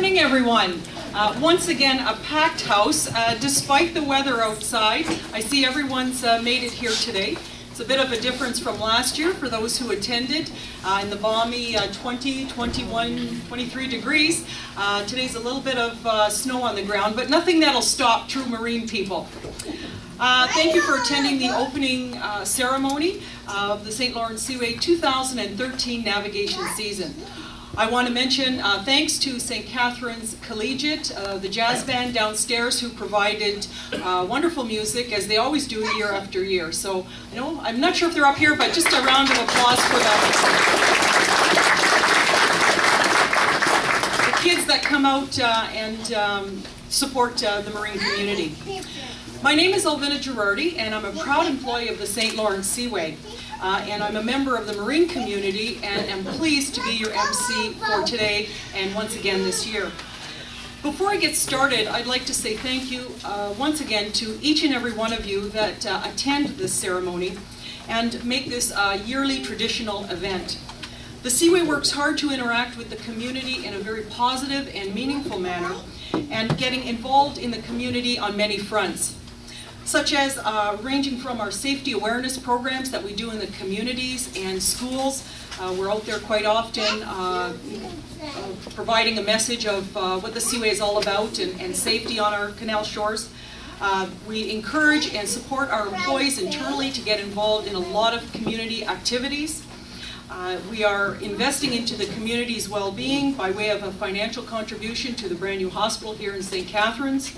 morning, everyone. Once again, a packed house, despite the weather outside. I see everyone's made it here today. It's a bit of a difference from last year for those who attended in the balmy 20, 21, 23 degrees. Today's a little bit of snow on the ground, but nothing that'll stop true marine people. Thank you for attending the opening ceremony of the St. Lawrence Seaway 2013 navigation season. I want to mention thanks to St. Catherine's Collegiate, the jazz band downstairs, who provided wonderful music, as they always do year after year. So, I'm not sure if they're up here, but just a round of applause for them. The kids that come out and support the marine community. My name is Elvina Girardi, and I'm a proud employee of the St. Lawrence Seaway. And I'm a member of the marine community and am pleased to be your MC for today and once again this year. Before I get started, I'd like to say thank you once again to each and every one of you that attend this ceremony and make this a yearly traditional event. The Seaway works hard to interact with the community in a very positive and meaningful manner and getting involved in the community on many fronts, such as ranging from our safety awareness programs that we do in the communities and schools. We're out there quite often providing a message of what the Seaway is all about and safety on our canal shores. We encourage and support our employees internally to get involved in a lot of community activities. We are investing into the community's well-being by way of a financial contribution to the brand new hospital here in St. Catherine's.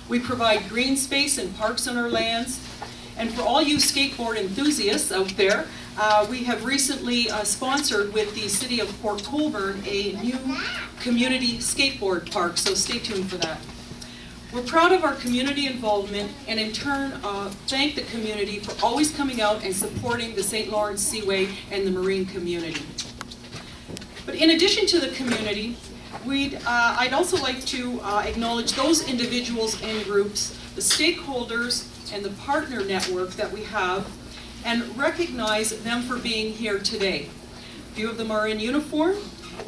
We provide green space and parks on our lands. And for all you skateboard enthusiasts out there, we have recently sponsored with the City of Port Colborne a new community skateboard park, so stay tuned for that. We're proud of our community involvement and in turn thank the community for always coming out and supporting the St. Lawrence Seaway and the marine community. But in addition to the community, I'd also like to acknowledge those individuals and groups, the stakeholders and the partner network that we have, and recognize them for being here today. A few of them are in uniform,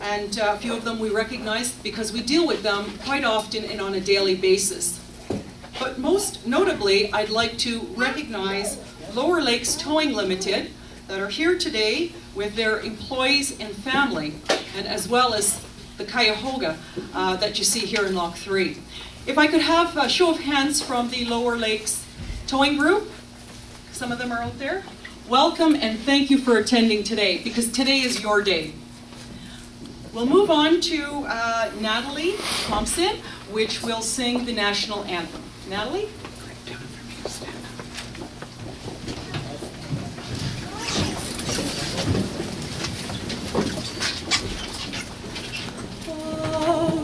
and a few of them we recognize because we deal with them quite often and on a daily basis. But most notably, I'd like to recognize Lower Lakes Towing Limited that are here today with their employees and family, and as well as the Cuyahoga that you see here in Lock 3. If I could have a show of hands from the Lower Lakes Towing Group. Some of them are out there. Welcome and thank you for attending today, because today is your day. We'll move on to Natalie Thompson, which will sing the national anthem. Natalie?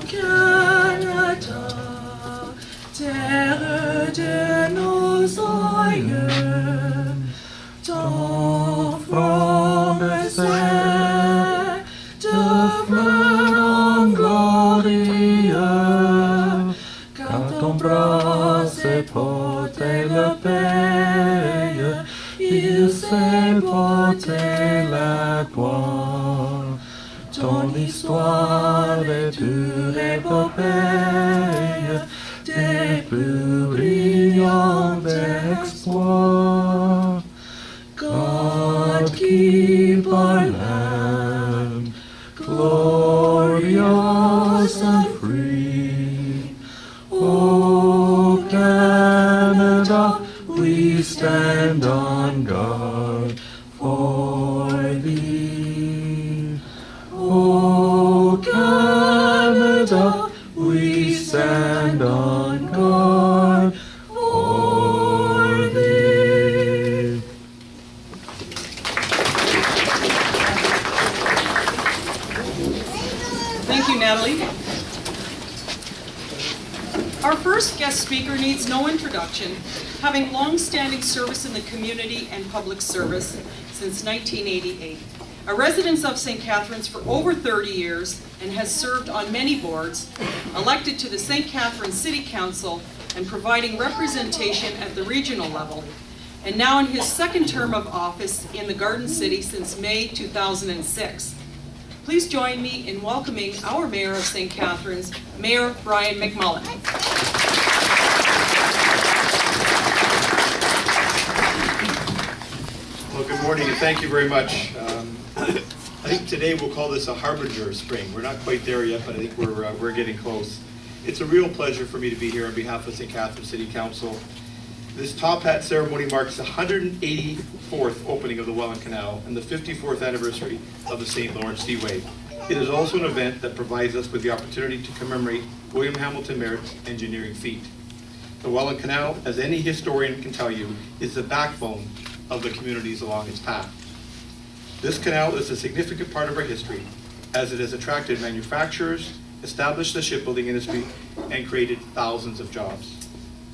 Canada, terre de nos aïeux, ton front baissé de fleurs en glorieux, car ton bras s'est porté le pays, il s'est porté la gloire. Ton histoire est une épopée des plus brillants exploits. God keep our land glorious and free. O Canada, we stand on guard for thee. O Canada, we stand on guard for thee. Thank you, Natalie. Our first guest speaker needs no introduction, having long-standing service in the community and public service since 1988. A resident of St. Catherine's for over 30 years and has served on many boards, elected to the St. Catherine's City Council and providing representation at the regional level, and now in his second term of office in the Garden City since May 2006. Please join me in welcoming our Mayor of St. Catharines, Mayor Brian McMullen. Well, good morning and thank you very much. I think today we'll call this a harbinger of spring. We're not quite there yet, but I think we're getting close. It's a real pleasure for me to be here on behalf of St. Catharines City Council. This top hat ceremony marks the 184th opening of the Welland Canal and the 54th anniversary of the St. Lawrence Seaway. It is also an event that provides us with the opportunity to commemorate William Hamilton Merritt's engineering feat. The Welland Canal, as any historian can tell you, is the backbone of the communities along its path. This canal is a significant part of our history, as it has attracted manufacturers, established the shipbuilding industry, and created thousands of jobs.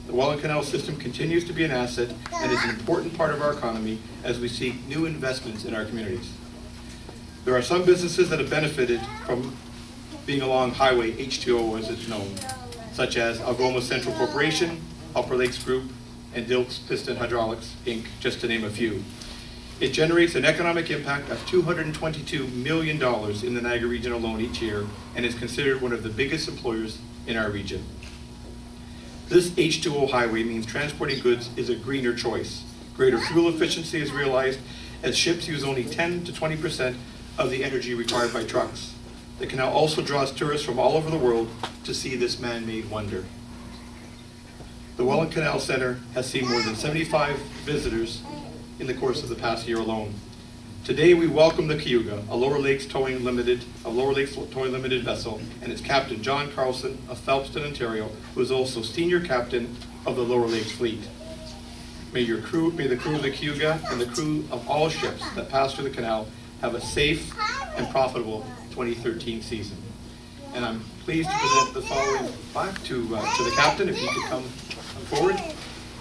The Welland Canal system continues to be an asset and is an important part of our economy as we seek new investments in our communities. There are some businesses that have benefited from being along Highway H2O as it's known, such as Algoma Central Corporation, Upper Lakes Group, and Dilks Piston Hydraulics, Inc., just to name a few. It generates an economic impact of $222 million in the Niagara region alone each year and is considered one of the biggest employers in our region. This H2O highway means transporting goods is a greener choice. Greater fuel efficiency is realized as ships use only 10 to 20% of the energy required by trucks. The canal also draws tourists from all over the world to see this man-made wonder. The Welland Canal Center has seen more than 75 visitors in the course of the past year alone. Today we welcome the Cayuga, a Lower Lakes Towing Limited vessel, and its captain John Carlson of Phelpston, Ontario, who is also senior captain of the Lower Lakes Fleet. May the crew of the Cayuga and the crew of all ships that pass through the canal have a safe and profitable 2013 season. And I'm pleased to present the following back to the captain, if he could come forward.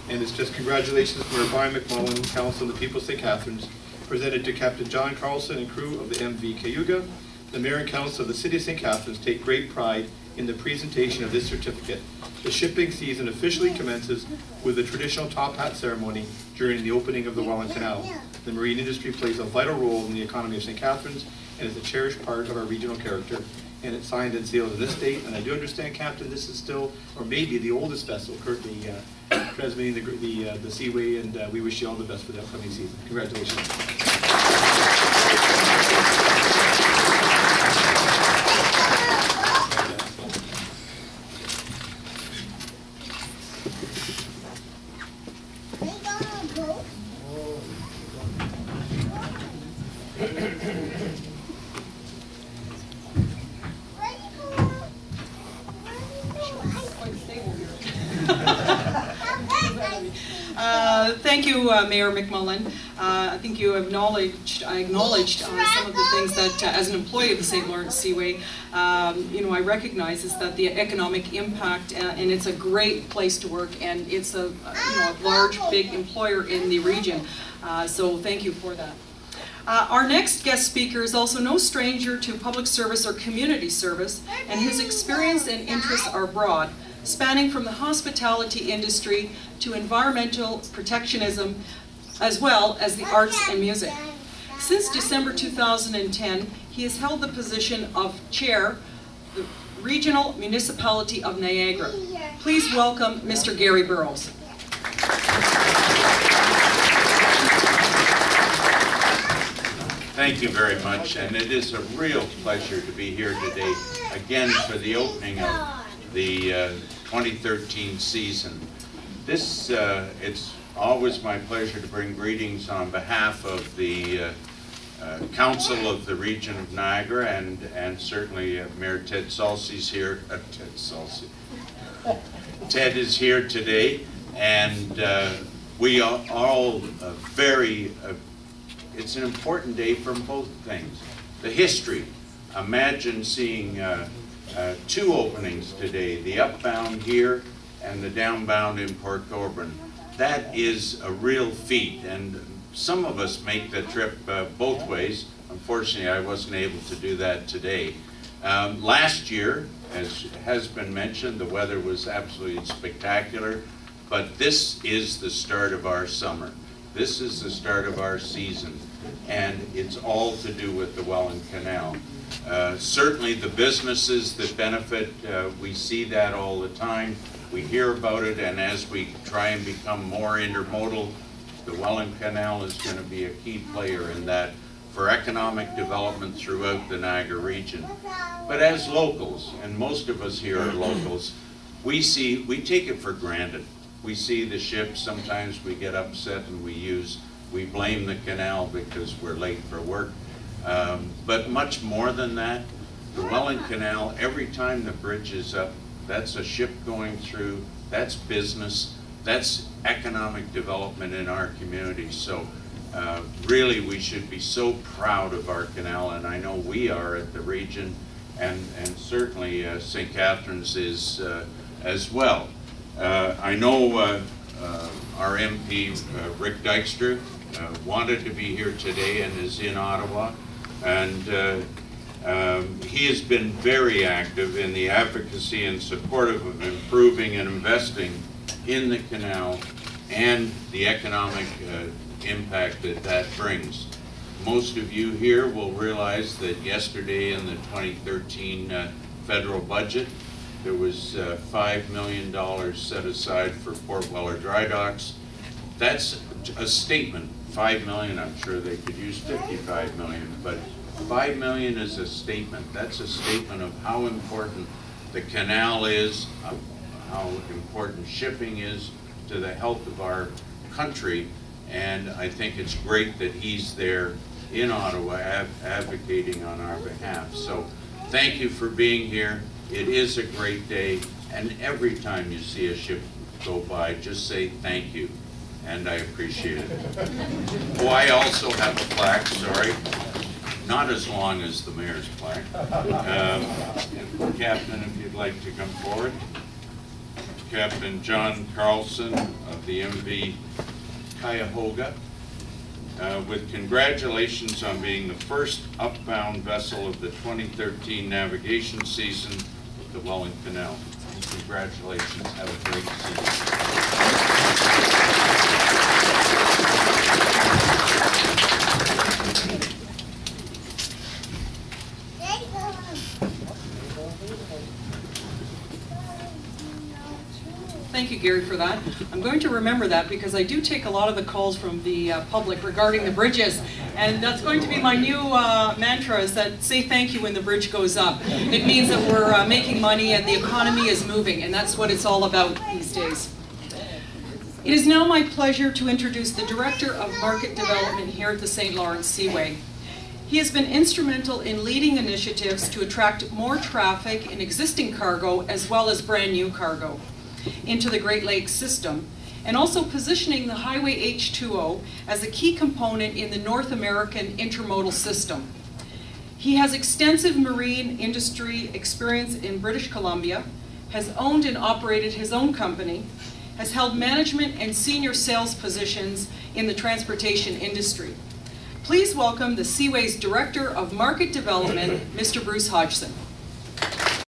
And it's just congratulations to Mayor Brian McMullen, Council of the People of St. Catharines, presented to Captain John Carlson and crew of the MV Cayuga. The Mayor and Council of the City of St. Catharines take great pride in the presentation of this certificate. The shipping season officially commences with the traditional top hat ceremony during the opening of the Welland Canal. The marine industry plays a vital role in the economy of St. Catharines and is a cherished part of our regional character. And it's signed and sealed in this date. And I do understand, Captain, this is still, or maybe the oldest vessel currently transmitting the Seaway, and we wish you all the best for the upcoming season. Congratulations. Thank you, Mayor McMullen. I think you acknowledged some of the things that, as an employee of the St. Lawrence Seaway, I recognize is that the economic impact, and it's a great place to work, and it's a large, big employer in the region. So thank you for that. Our next guest speaker is also no stranger to public service or community service, and his experience and interests are broad, spanning from the hospitality industry to environmental protectionism, as well as the arts and music. Since December 2010, he has held the position of Chair, the Regional Municipality of Niagara. Please welcome Mr. Gary Burrows. Thank you very much, and it is a real pleasure to be here today, again for the opening of the 2013 season. It's always my pleasure to bring greetings on behalf of the Council of the Region of Niagara, and certainly Mayor Ted Salsey's here. Ted is here today, and we are all it's an important day for both things. The history. Imagine seeing two openings today, the upbound here and the downbound in Port Colborne. That is a real feat, and some of us make the trip both ways. Unfortunately, I wasn't able to do that today. Last year, as has been mentioned, the weather was absolutely spectacular, but this is the start of our summer. This is the start of our season, and it's all to do with the Welland Canal. Certainly the businesses that benefit, we see that all the time. We hear about it, and as we try and become more intermodal, the Welland Canal is going to be a key player in that for economic development throughout the Niagara region. But as locals, and most of us here are locals, we take it for granted. We see the ships, sometimes we get upset and we blame the canal because we're late for work. But much more than that, the Welland Canal, every time the bridge is up, that's a ship going through, that's business, that's economic development in our community. So really we should be so proud of our canal, and I know we are at the region, and certainly St. Catharines is as well. I know our MP, Rick Dykstra, wanted to be here today and is in Ottawa, and he has been very active in the advocacy and support of improving and investing in the canal and the economic impact that brings. Most of you here will realize that yesterday in the 2013 federal budget, there was $5 million set aside for Port Weller dry docks. That's a statement. 5 million, I'm sure they could use 55 million, but 5 million is a statement. That's a statement of how important the canal is, how important shipping is to the health of our country, and I think it's great that he's there in Ottawa advocating on our behalf. So thank you for being here. It is a great day, and every time you see a ship go by, just say thank you, and I appreciate it. Oh, I also have a plaque, sorry. Not as long as the mayor's plaque. Captain, if you'd like to come forward. Captain John Carlson of the MV Cuyahoga, with congratulations on being the first upbound vessel of the 2013 navigation season of the Welland Canal. Congratulations. Have a great season. Thank you, Gary, for that. I'm going to remember that because I do take a lot of the calls from the public regarding the bridges, and that's going to be my new mantra, is that say thank you when the bridge goes up. It means that we're making money and the economy is moving, and that's what it's all about these days. It is now my pleasure to introduce the Director of Market Development here at the St. Lawrence Seaway. He has been instrumental in leading initiatives to attract more traffic in existing cargo as well as brand new cargo into the Great Lakes system, and also positioning the Highway H2O as a key component in the North American intermodal system. He has extensive marine industry experience in British Columbia, has owned and operated his own company, has held management and senior sales positions in the transportation industry. Please welcome the Seaway's Director of Market Development, Mr. Bruce Hodgson.